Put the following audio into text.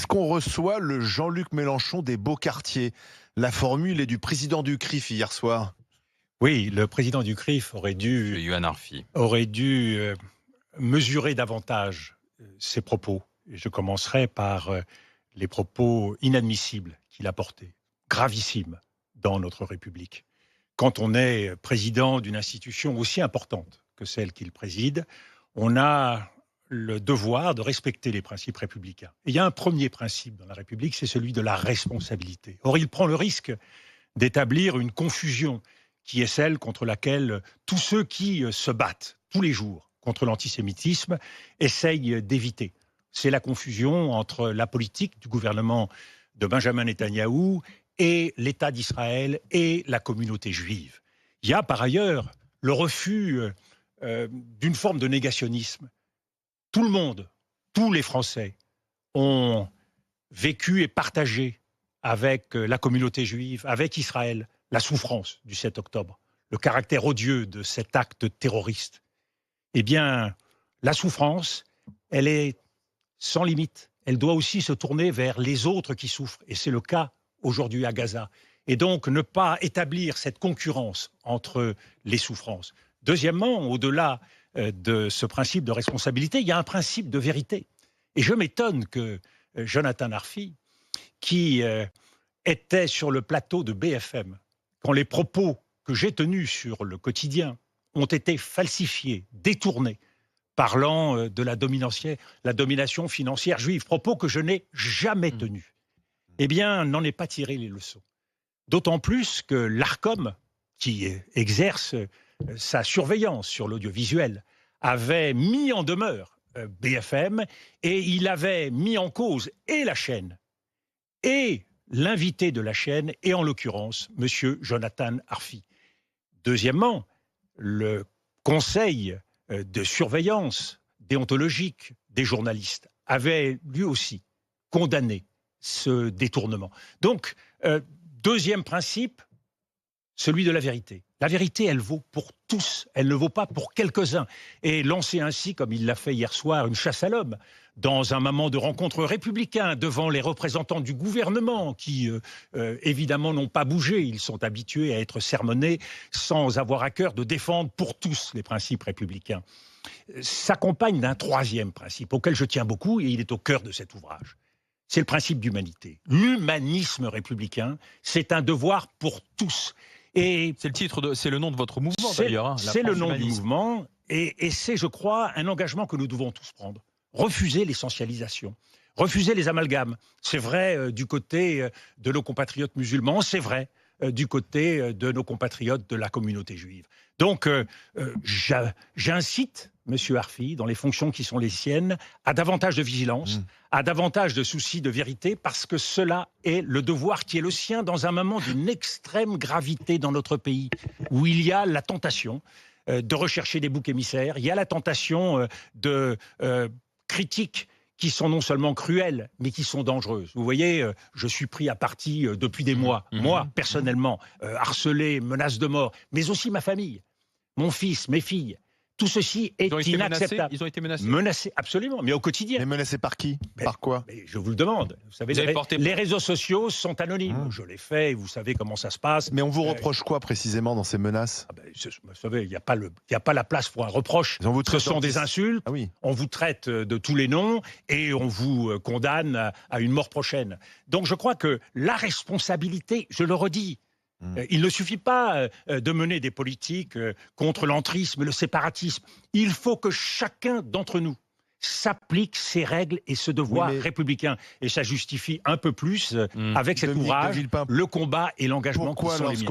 Est-ce qu'on reçoit le Jean-Luc Mélenchon des beaux quartiers? La formule est du président du CRIF hier soir. Oui, le président du CRIF Monsieur Yohann Arfi. aurait dû mesurer davantage ses propos. Et je commencerai par les propos inadmissibles qu'il a portés, gravissimes dans notre République. Quand on est président d'une institution aussi importante que celle qu'il préside, on a le devoir de respecter les principes républicains. Et il y a un premier principe dans la République, c'est celui de la responsabilité. Or, il prend le risque d'établir une confusion qui est celle contre laquelle tous ceux qui se battent tous les jours contre l'antisémitisme essayent d'éviter. C'est la confusion entre la politique du gouvernement de Benjamin Netanyahou et l'État d'Israël et la communauté juive. Il y a par ailleurs le refus d'une forme de négationnisme. Tout le monde, tous les Français ont vécu et partagé avec la communauté juive, avec Israël, la souffrance du 7 octobre, le caractère odieux de cet acte terroriste. Eh bien, la souffrance, elle est sans limite. Elle doit aussi se tourner vers les autres qui souffrent. Et c'est le cas aujourd'hui à Gaza. Et donc, ne pas établir cette concurrence entre les souffrances. Deuxièmement, au-delà de ce principe de responsabilité, il y a un principe de vérité. Et je m'étonne que Jonathan Arfi, qui était sur le plateau de BFM, quand les propos que j'ai tenus sur le quotidien ont été falsifiés, détournés, parlant de la domination financière juive, propos que je n'ai jamais tenus, eh bien, n'en est pas tiré les leçons. D'autant plus que l'Arcom, qui exerce sa surveillance sur l'audiovisuel, avait mis en demeure BFM et il avait mis en cause et la chaîne et l'invité de la chaîne, et en l'occurrence, M. Jonathan Arfi. Deuxièmement, le conseil de surveillance déontologique des journalistes avait lui aussi condamné ce détournement. Donc, deuxième principe, celui de la vérité. La vérité, elle vaut pour tous, elle ne vaut pas pour quelques-uns. Et lancer ainsi, comme il l'a fait hier soir, une chasse à l'homme, dans un moment de rencontre républicain, devant les représentants du gouvernement, qui évidemment n'ont pas bougé, ils sont habitués à être sermonnés, sans avoir à cœur de défendre pour tous les principes républicains, s'accompagne d'un troisième principe, auquel je tiens beaucoup, et il est au cœur de cet ouvrage. C'est le principe d'humanité. L'humanisme républicain, c'est un devoir pour tous. C'est le nom de votre mouvement d'ailleurs. C'est le nom du mouvement et c'est, je crois, un engagement que nous devons tous prendre. Refuser l'essentialisation, refuser les amalgames. C'est vrai du côté de nos compatriotes musulmans, c'est vrai du côté de nos compatriotes de la communauté juive. Donc, j'incite M. Arfi, dans les fonctions qui sont les siennes, à davantage de vigilance, à davantage de souci de vérité, parce que cela est le devoir qui est le sien dans un moment d'une extrême gravité dans notre pays, où il y a la tentation de rechercher des boucs émissaires, il y a la tentation de critiques qui sont non seulement cruelles, mais qui sont dangereuses. Vous voyez, je suis pris à partie depuis des mois, moi, personnellement, harcelé, menace de mort, mais aussi ma famille, mon fils, mes filles. Tout ceci est inacceptable. Ils ont été menacés. Menacés, absolument, mais au quotidien. Mais menacés par qui? Par quoi? Mais je vous le demande. Vous savez, les réseaux sociaux sont anonymes. Je l'ai fait, vous savez comment ça se passe. Mais on vous reproche quoi précisément dans ces menaces? Vous savez, il n'y a pas la place pour un reproche. Ce sont des insultes, on vous traite de tous les noms et on vous condamne à une mort prochaine. Donc je crois que la responsabilité, je le redis, il ne suffit pas de mener des politiques contre l'entrisme, le séparatisme. Il faut que chacun d'entre nous s'applique ces règles et ce devoir républicain. Et ça justifie un peu plus, avec cet ouvrage, le combat et l'engagement qui sont les miens.